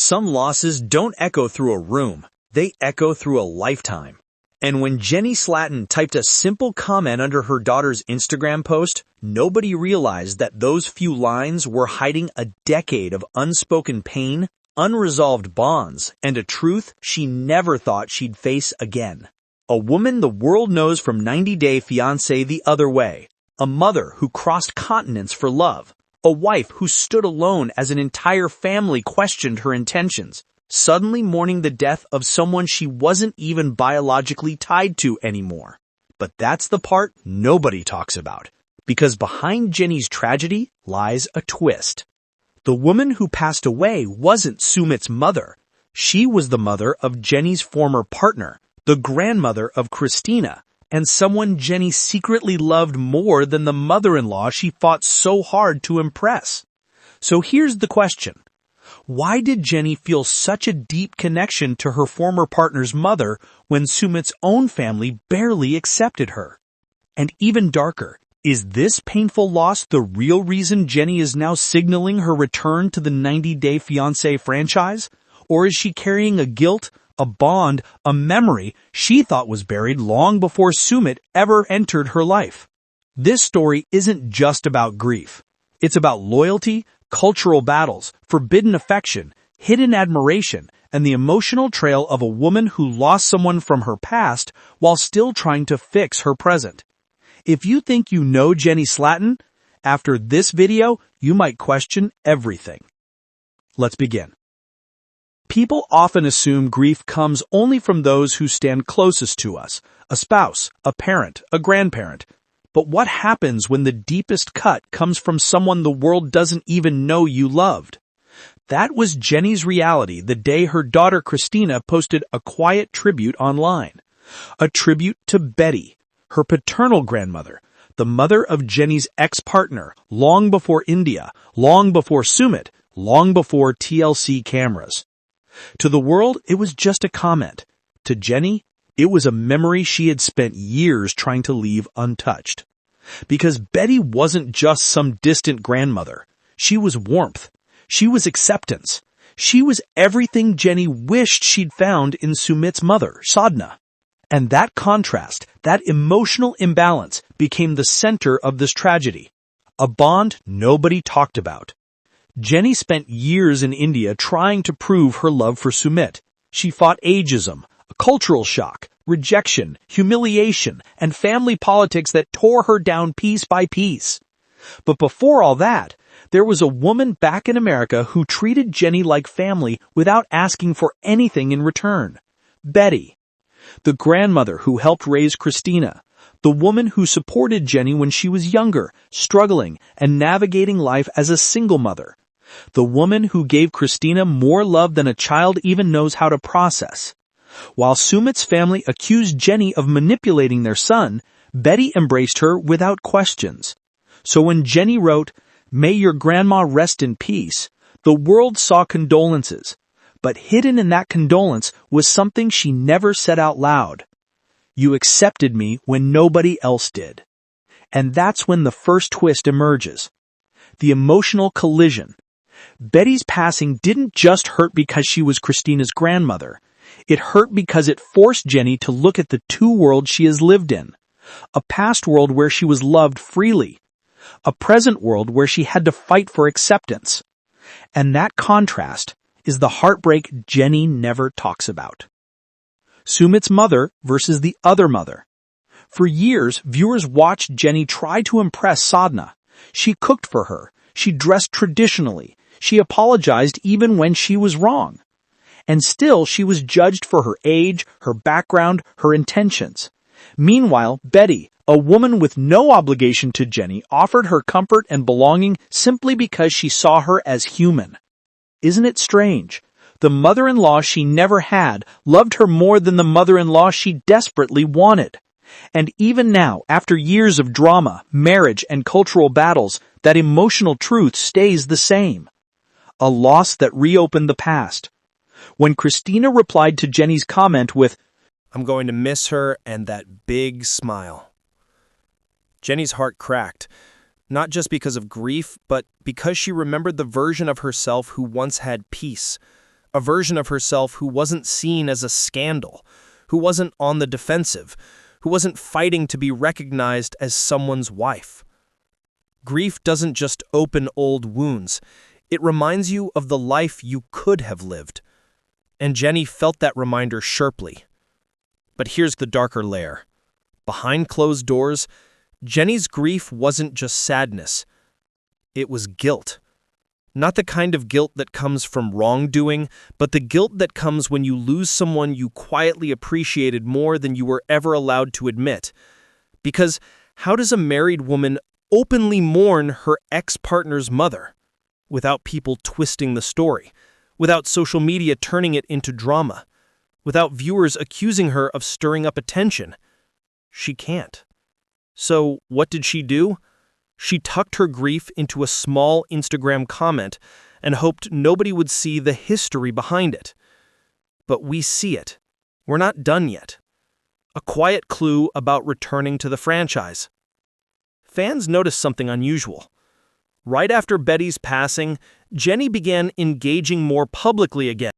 Some losses don't echo through a room, they echo through a lifetime. And when Jenny Slatten typed a simple comment under her daughter's Instagram post, nobody realized that those few lines were hiding a decade of unspoken pain, unresolved bonds, and a truth she never thought she'd face again. A woman the world knows from 90 Day Fiancé the other way. A mother who crossed continents for love. A wife who stood alone as an entire family questioned her intentions, suddenly mourning the death of someone she wasn't even biologically tied to anymore. But that's the part nobody talks about, because behind Jenny's tragedy lies a twist. The woman who passed away wasn't Sumit's mother. She was the mother of Jenny's former partner, the grandmother of Christina, and someone Jenny secretly loved more than the mother-in-law she fought so hard to impress. So here's the question. Why did Jenny feel such a deep connection to her former partner's mother when Sumit's own family barely accepted her? And even darker, is this painful loss the real reason Jenny is now signaling her return to the 90 Day Fiancé franchise? Or is she carrying a guilt, a bond, a memory she thought was buried long before Sumit ever entered her life? This story isn't just about grief. It's about loyalty, cultural battles, forbidden affection, hidden admiration, and the emotional trail of a woman who lost someone from her past while still trying to fix her present. If you think you know Jenny Slatten, after this video, you might question everything. Let's begin. People often assume grief comes only from those who stand closest to us, a spouse, a parent, a grandparent. But what happens when the deepest cut comes from someone the world doesn't even know you loved? That was Jenny's reality the day her daughter Christina posted a quiet tribute online. A tribute to Betty, her paternal grandmother, the mother of Jenny's ex-partner, long before India, long before Sumit, long before TLC cameras. To the world, it was just a comment. To Jenny, it was a memory she had spent years trying to leave untouched. Because Betty wasn't just some distant grandmother. She was warmth. She was acceptance. She was everything Jenny wished she'd found in Sumit's mother, Sadhna. And that contrast, that emotional imbalance, became the center of this tragedy. A bond nobody talked about. Jenny spent years in India trying to prove her love for Sumit. She fought ageism, a cultural shock, rejection, humiliation, and family politics that tore her down piece by piece. But before all that, there was a woman back in America who treated Jenny like family without asking for anything in return. Betty. The grandmother who helped raise Christina. The woman who supported Jenny when she was younger, struggling, and navigating life as a single mother. The woman who gave Christina more love than a child even knows how to process. While Sumit's family accused Jenny of manipulating their son, Betty embraced her without questions. So when Jenny wrote, "May your grandma rest in peace," the world saw condolences. But hidden in that condolence was something she never said out loud. "You accepted me when nobody else did." And that's when the first twist emerges. The emotional collision. Betty's passing didn't just hurt because she was Christina's grandmother. It hurt because it forced Jenny to look at the two worlds she has lived in. A past world where she was loved freely. A present world where she had to fight for acceptance. And that contrast is the heartbreak Jenny never talks about. Sumit's mother versus the other mother. For years, viewers watched Jenny try to impress Sadhna. She cooked for her. She dressed traditionally. She apologized even when she was wrong. And still, she was judged for her age, her background, her intentions. Meanwhile, Betty, a woman with no obligation to Jenny, offered her comfort and belonging simply because she saw her as human. Isn't it strange? The mother-in-law she never had loved her more than the mother-in-law she desperately wanted. And even now, after years of drama, marriage, and cultural battles, that emotional truth stays the same. A loss that reopened the past. When Christina replied to Jenny's comment with, "I'm going to miss her and that big smile," Jenny's heart cracked, not just because of grief, but because she remembered the version of herself who once had peace, A version of herself who wasn't seen as a scandal, who wasn't on the defensive, who wasn't fighting to be recognized as someone's wife. Grief doesn't just open old wounds. It reminds you of the life you could have lived. And Jenny felt that reminder sharply. But here's the darker layer. Behind closed doors, Jenny's grief wasn't just sadness. It was guilt. Not the kind of guilt that comes from wrongdoing, but the guilt that comes when you lose someone you quietly appreciated more than you were ever allowed to admit. Because how does a married woman openly mourn her ex-partner's mother without people twisting the story, without social media turning it into drama, without viewers accusing her of stirring up attention? She can't. So what did she do? She tucked her grief into a small Instagram comment and hoped nobody would see the history behind it. But we see it. We're not done yet. A quiet clue about returning to the franchise. Fans noticed something unusual. Right after Betty's passing, Jenny began engaging more publicly again.